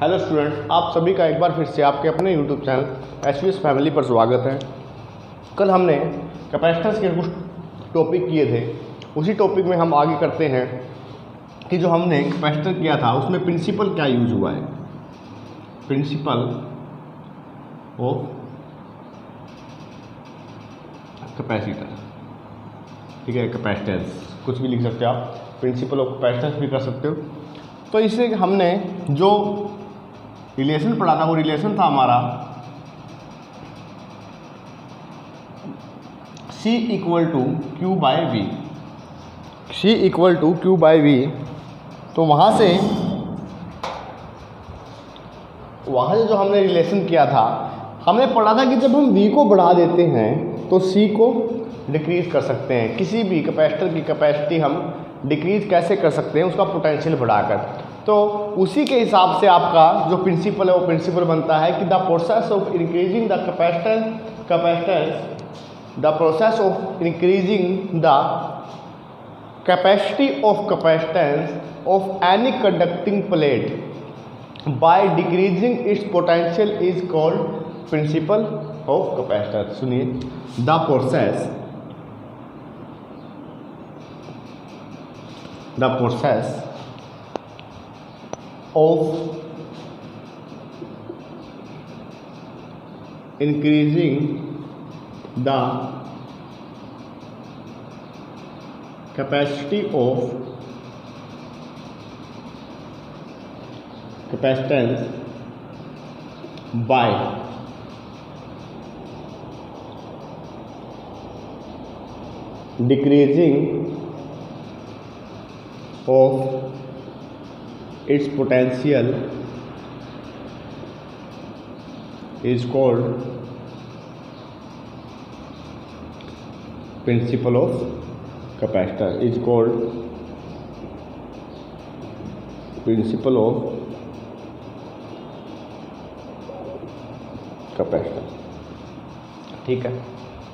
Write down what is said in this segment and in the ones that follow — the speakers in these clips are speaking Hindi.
हेलो स्टूडेंट, आप सभी का एक बार फिर से आपके अपने यूट्यूब चैनल एचवीएस फैमिली पर स्वागत है। कल हमने कैपेसिटेंस के कुछ टॉपिक किए थे, उसी टॉपिक में हम आगे करते हैं कि जो हमने कैपेसिटर किया था उसमें प्रिंसिपल क्या यूज हुआ है। प्रिंसिपल ऑफ कैपेसिटर, ठीक है, कैपेसिटेंस कुछ भी लिख सकते हो आप, प्रिंसिपल ऑफ कैपेसिटेंस भी कर सकते हो। तो इससे हमने जो रिलेशन पढ़ा था वो रिलेशन था हमारा C equal to Q by V. C equal to Q by V. तो वहाँ से जो हमने रिलेशन किया था, हमने पढ़ा था कि जब हम V को बढ़ा देते हैं तो C को डिक्रीज़ कर सकते हैं। किसी भी कैपेसिटर की कैपेसिटी हम डिक्रीज़ कैसे कर सकते हैं, उसका पोटेंशियल बढ़ाकर। तो उसी के हिसाब से आपका जो प्रिंसिपल है वो प्रिंसिपल बनता है कि the process of increasing the capacity of capacitance of any conducting plate by decreasing its potential is called principle of capacitor. सुनिए, the process of increasing the capacity of capacitance by decreasing of its potential is called principle of capacitor, is called principle of capacitor। ठीक है,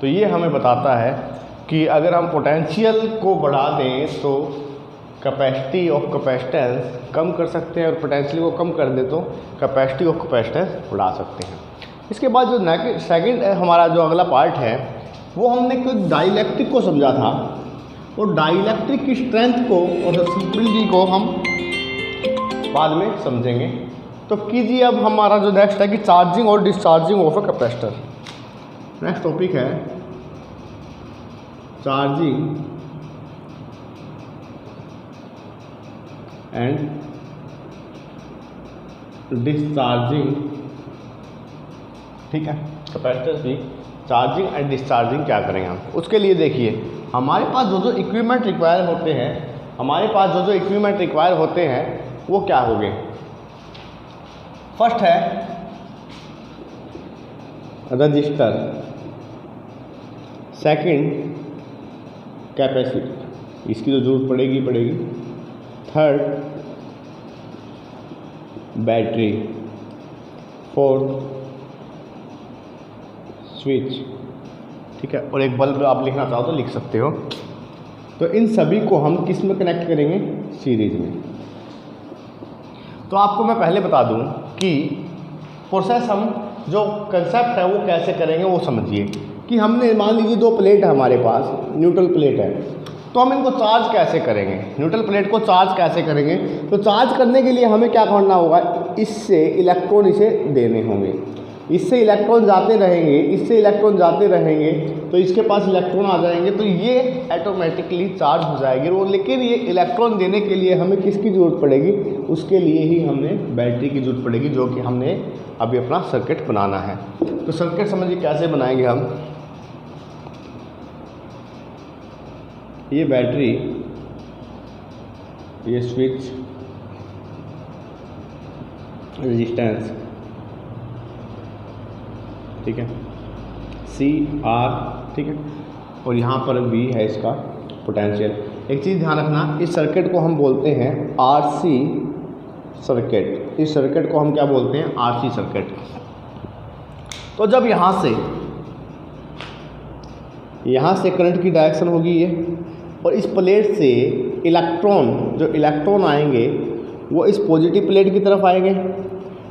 तो ये हमें बताता है कि अगर हम पोटेंशियल को बढ़ा दें तो कैपेसिटी ऑफ कैपेसिटेंस कम कर सकते हैं, और पोटेंशियल को कम कर दे तो कैपेसिटी ऑफ कैपेसिटेंस बढ़ा सकते हैं। इसके बाद जो सेकंड हमारा जो अगला पार्ट है वो हमने कुछ डाइलेक्ट्रिक को समझा था, और डाइलेक्ट्रिक की स्ट्रेंथ को और सिंपलिसिटी को हम बाद में समझेंगे। तो कीजिए, अब हमारा जो नेक्स्ट है कि चार्जिंग और discharging of a capacitor. Next topic है चार्जिंग एंड डिस्चार्जिंग। ठीक है, कैपेसिटर की चार्जिंग एंड डिस्चार्जिंग क्या करेंगे हम। उसके लिए देखिए, हमारे पास जो इक्विपमेंट रिक्वायर होते हैं वो क्या हो गए। फर्स्ट है रजिस्टर, सेकंड कैपेसिटर, इसकी तो जरूरत पड़ेगी। थर्ड बैटरी, फोर्थ स्विच, ठीक है, और एक बल्ब आप लिखना चाहो तो लिख सकते हो। तो इन सभी को हम किस में कनेक्ट करेंगे, सीरीज में। तो आपको मैं पहले बता दूं कि प्रोसेस हम जो कंसेप्ट है वो कैसे करेंगे वो समझिए। कि हमने मान लीजिए दो प्लेट है हमारे पास, न्यूट्रल प्लेट है, तो हम इनको चार्ज कैसे करेंगे, न्यूट्रल प्लेट को चार्ज कैसे करेंगे। तो चार्ज करने के लिए हमें क्या करना होगा, इससे इलेक्ट्रॉन इसे देने होंगे, इससे इलेक्ट्रॉन जाते रहेंगे, तो इसके पास इलेक्ट्रॉन आ जाएंगे, तो ये ऑटोमेटिकली चार्ज हो जाएगी वो। लेकिन ये इलेक्ट्रॉन देने के लिए हमें किसकी ज़रूरत पड़ेगी, उसके लिए ही हमें बैटरी की ज़रूरत पड़ेगी, जो कि हमने अभी अपना सर्किट बनाना है। तो सर्किट समझिए कैसे बनाएंगे हम। ये बैटरी, ये स्विच, रेजिस्टेंस, ठीक है, CR, ठीक है, और यहाँ पर भी है इसका पोटेंशियल। एक चीज़ ध्यान रखना, इस सर्किट को हम बोलते हैं RC सर्किट। इस सर्किट को हम क्या बोलते हैं, RC सर्किट। तो जब यहाँ से करंट की डायरेक्शन होगी ये, और इस प्लेट से इलेक्ट्रॉन आएंगे वो इस पॉजिटिव प्लेट की तरफ आएंगे,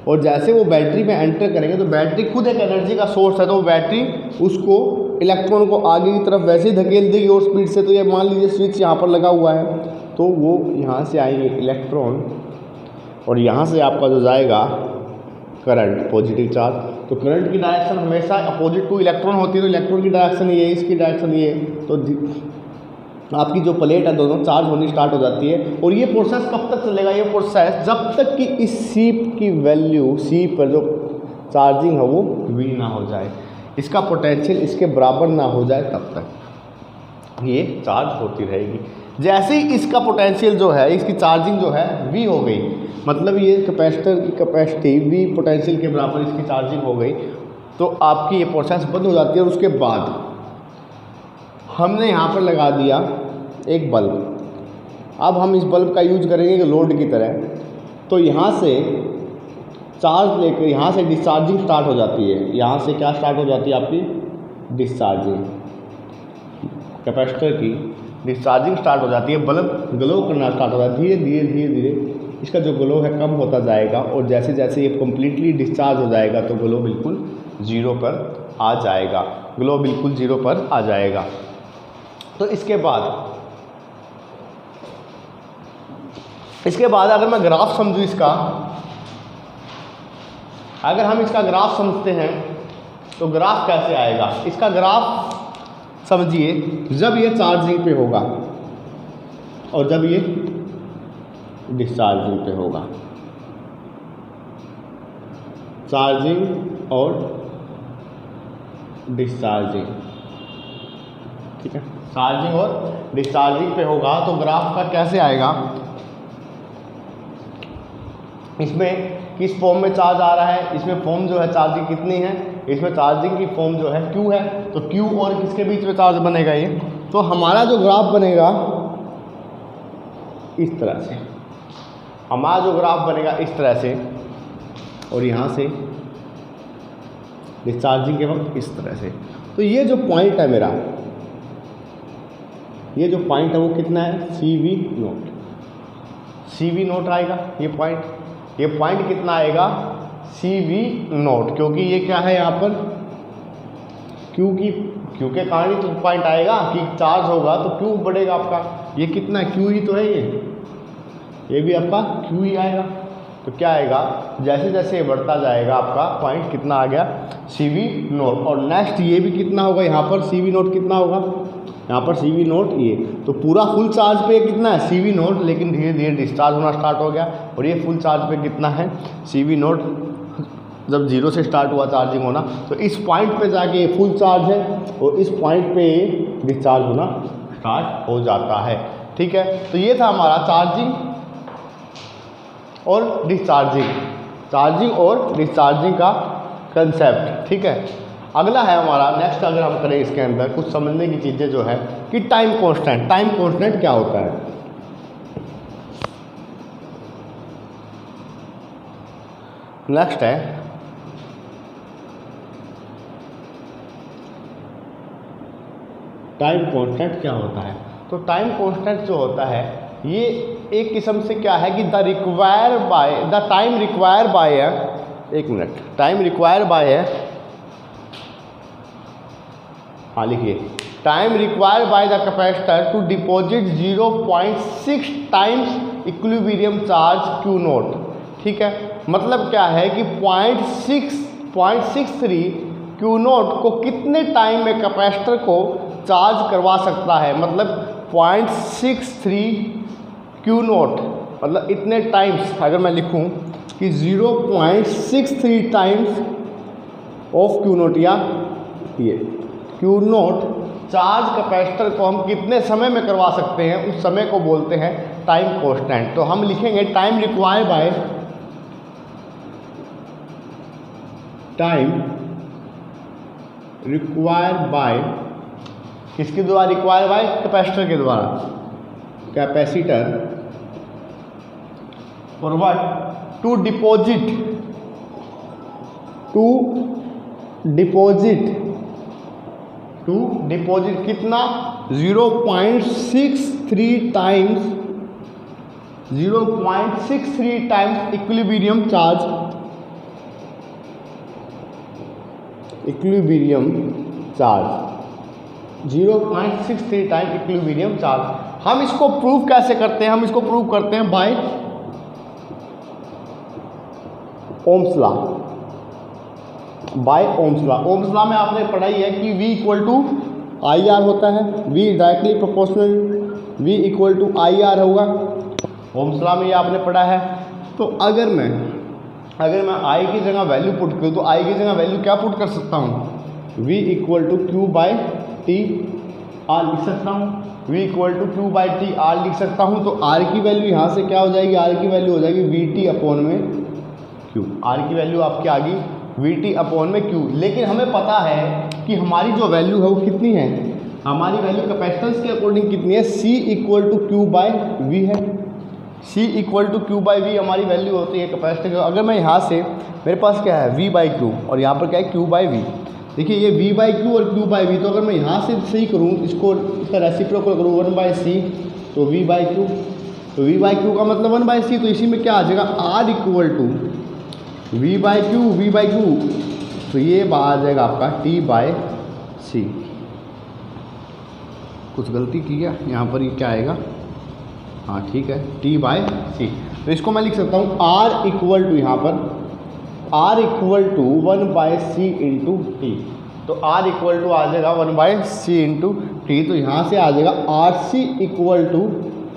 और जैसे वो बैटरी में एंटर करेंगे तो बैटरी खुद एक एनर्जी का सोर्स है, तो वो बैटरी उसको इलेक्ट्रॉन को आगे की तरफ वैसे ही धकेल देगी और स्पीड से। तो ये मान लीजिए स्विच यहाँ पर लगा हुआ है, तो वो यहाँ से आएंगे इलेक्ट्रॉन और यहाँ से आपका जो जाएगा करंट, पॉजिटिव चार्ज। तो करंट की डायरेक्शन हमेशा अपोजिट टू इलेक्ट्रॉन होती है, तो इलेक्ट्रॉन की डायरेक्शन ये है, इसकी डायरेक्शन ये है। तो आपकी जो प्लेट है दोनों चार्ज होनी स्टार्ट हो जाती है। और ये प्रोसेस कब तक चलेगा? ये प्रोसेस जब तक कि इस सी की वैल्यू, सी पर जो चार्जिंग है वो वी ना हो जाए, इसका पोटेंशियल इसके बराबर ना हो जाए, तब तक ये चार्ज होती रहेगी। जैसे ही इसका पोटेंशियल जो है, इसकी चार्जिंग जो है वी हो गई, मतलब ये कैपेसिटर की कैपेसिटी वी पोटेंशियल के बराबर इसकी चार्जिंग हो गई, तो आपकी ये प्रोसेस बंद हो जाती है। और उसके बाद हमने यहाँ पर लगा दिया एक बल्ब। अब हम इस बल्ब का यूज करेंगे कि लोड की तरह। तो यहाँ से चार्ज लेकर यहाँ से डिस्चार्जिंग स्टार्ट हो जाती है। यहाँ से क्या स्टार्ट हो जाती है? आपकी डिस्चार्जिंग, कैपेसिटर की डिस्चार्जिंग स्टार्ट हो जाती है। बल्ब ग्लो करना स्टार्ट होता है, धीरे धीरे धीरे धीरे इसका जो ग्लो है कम होता जाएगा। और जैसे जैसे ये कम्प्लीटली डिस्चार्ज हो जाएगा तो ग्लो बिल्कुल ज़ीरो पर आ जाएगा, ग्लो बिल्कुल ज़ीरो पर आ जाएगा। तो इसके बाद अगर मैं ग्राफ समझूँ इसका, अगर हम इसका ग्राफ समझते हैं तो ग्राफ कैसे आएगा? इसका ग्राफ समझिए, जब ये चार्जिंग पे होगा और जब ये डिस्चार्जिंग पे होगा, चार्जिंग और डिस्चार्जिंग, ठीक है, चार्जिंग और डिस्चार्जिंग पे होगा तो ग्राफ का कैसे आएगा? इसमें किस फॉर्म में चार्ज आ रहा है, इसमें फॉर्म जो है चार्जिंग कितनी है, इसमें चार्जिंग की फॉर्म जो है Q है, तो Q और किसके बीच में चार्ज बनेगा ये? तो हमारा जो ग्राफ बनेगा इस तरह से, हमारा जो ग्राफ बनेगा इस तरह से, और यहाँ से डिस्चार्जिंग के वक्त इस तरह से। तो ये जो पॉइंट है मेरा, ये जो पॉइंट है वो कितना है? CV नोट, CV नोट आएगा ये पॉइंट। ये पॉइंट कितना आएगा? CV नोट, क्योंकि ये क्या है यहाँ पर Q के कारण ही तो पॉइंट आएगा कि चार्ज होगा तो Q बढ़ेगा आपका। ये कितना Q ही तो है, ये भी आपका Q ही आएगा। तो क्या आएगा? जैसे जैसे ये बढ़ता जाएगा आपका पॉइंट कितना आ गया? CV note. और नेक्स्ट ये भी कितना होगा? यहाँ पर CV नोट कितना होगा? यहाँ पर CV नोट ये, तो पूरा फुल चार्ज पे कितना है? CV नोट, लेकिन धीरे धीरे डिस्चार्ज होना स्टार्ट हो गया। और ये फुल चार्ज पे कितना है? CV note. जब जीरो से स्टार्ट हुआ चार्जिंग होना, तो इस पॉइंट पे जाके ये फुल चार्ज है और इस पॉइंट पे डिस्चार्ज होना स्टार्ट हो जाता है, ठीक है। तो ये था हमारा चार्जिंग और डिस्चार्जिंग, चार्जिंग और डिस्चार्जिंग का कंसेप्ट, ठीक है। अगला है हमारा नेक्स्ट, अगर हम करें इसके अंदर कुछ समझने की चीज़ें जो है कि टाइम कांस्टेंट। टाइम कांस्टेंट क्या होता है? नेक्स्ट है टाइम कांस्टेंट क्या होता है। तो टाइम कांस्टेंट जो होता है ये एक किस्म से क्या है कि द टाइम रिक्वायर बाय है, एक मिनट, टाइम रिक्वायर बाय है, हाँ लिखिए, time required by the capacitor to deposit 0.6 times equilibrium charge Q note, ठीक है। मतलब क्या है कि 0.63 Q नोट को कितने टाइम में कैपेसिटर को चार्ज करवा सकता है, मतलब 0.63 Q नोट, मतलब इतने टाइम्स अगर मैं लिखूं कि 0.63 टाइम्स ऑफ Q नोट, या ये Q नोट चार्ज कैपेसिटर को हम कितने समय में करवा सकते हैं, उस समय को बोलते हैं टाइम कांस्टेंट। तो हम लिखेंगे टाइम रिक्वायर्ड बाय किसके द्वारा? रिक्वायर्ड बाय कैपेसिटर के द्वारा, capacitor for what? To deposit कितना? 0.63 times equilibrium charge equilibrium charge, 0.63 time equilibrium charge. हम इसको प्रूव कैसे करते हैं? हम इसको प्रूव करते हैं by Ohm's law. By Ohm's law, Ohm's law में आपने पढ़ाई है कि V equal to I R होता है, V directly proportional V equal to I R होगा। ओम्स लॉ में ये आपने पढ़ा है। तो अगर मैं I की जगह वैल्यू पुट करूँ तो I की जगह वैल्यू क्या पुट कर सकता हूँ? V equal to Q by T R लिख सकता हूँ, V equal to Q by T R लिख सकता हूँ। तो R की वैल्यू यहाँ से क्या हो जाएगी? R की वैल्यू हो जाएगी VT अपॉन में Q। R की वैल्यू आपकी आ गई VT अपॉन में Q। लेकिन हमें पता है कि हमारी जो वैल्यू है वो कितनी है? हमारी वैल्यू कैपेसिटेंस के अकॉर्डिंग कितनी है? C equal to Q by V है। C equal to Q by V हमारी वैल्यू होती है कैपेसिटेंस। अगर मैं यहाँ से, मेरे पास क्या है? V बाई क्यू, और यहाँ पर क्या है? Q by V. देखिए ये V बाई क्यू और Q बाई वी, तो अगर मैं यहाँ से सही करूँ, इसको इसका रेसिप्रोकल करूँ 1 बाई सी, तो V बाई क्यू, तो V बाई क्यू का मतलब 1 बाई सी। तो इसी में क्या आ जाएगा? R equal to V by Q, तो ये आ जाएगा आपका T बाई सी। कुछ गलती की है यहाँ पर, ये क्या आएगा? हाँ ठीक है, T बाई सी। तो इसको मैं लिख सकता हूँ R इक्वल टू, यहाँ पर R equal to 1 by C into T. तो R इक्वल टू आ जाएगा 1 बाई सी इंटू टी। तो यहाँ से आ जाएगा RC इक्वल टू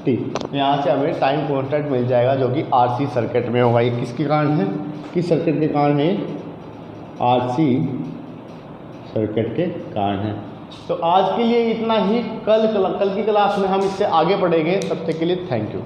टी। यहाँ से हमें टाइम कॉन्स्टेंट मिल जाएगा जो कि RC सर्किट में होगा। ये किसके कारण है? किस सर्किट के कारण है? RC सर्किट के कारण है। तो आज के लिए इतना ही। कल की क्लास में हम इससे आगे पढ़ेंगे। तब तक के लिए थैंक यू।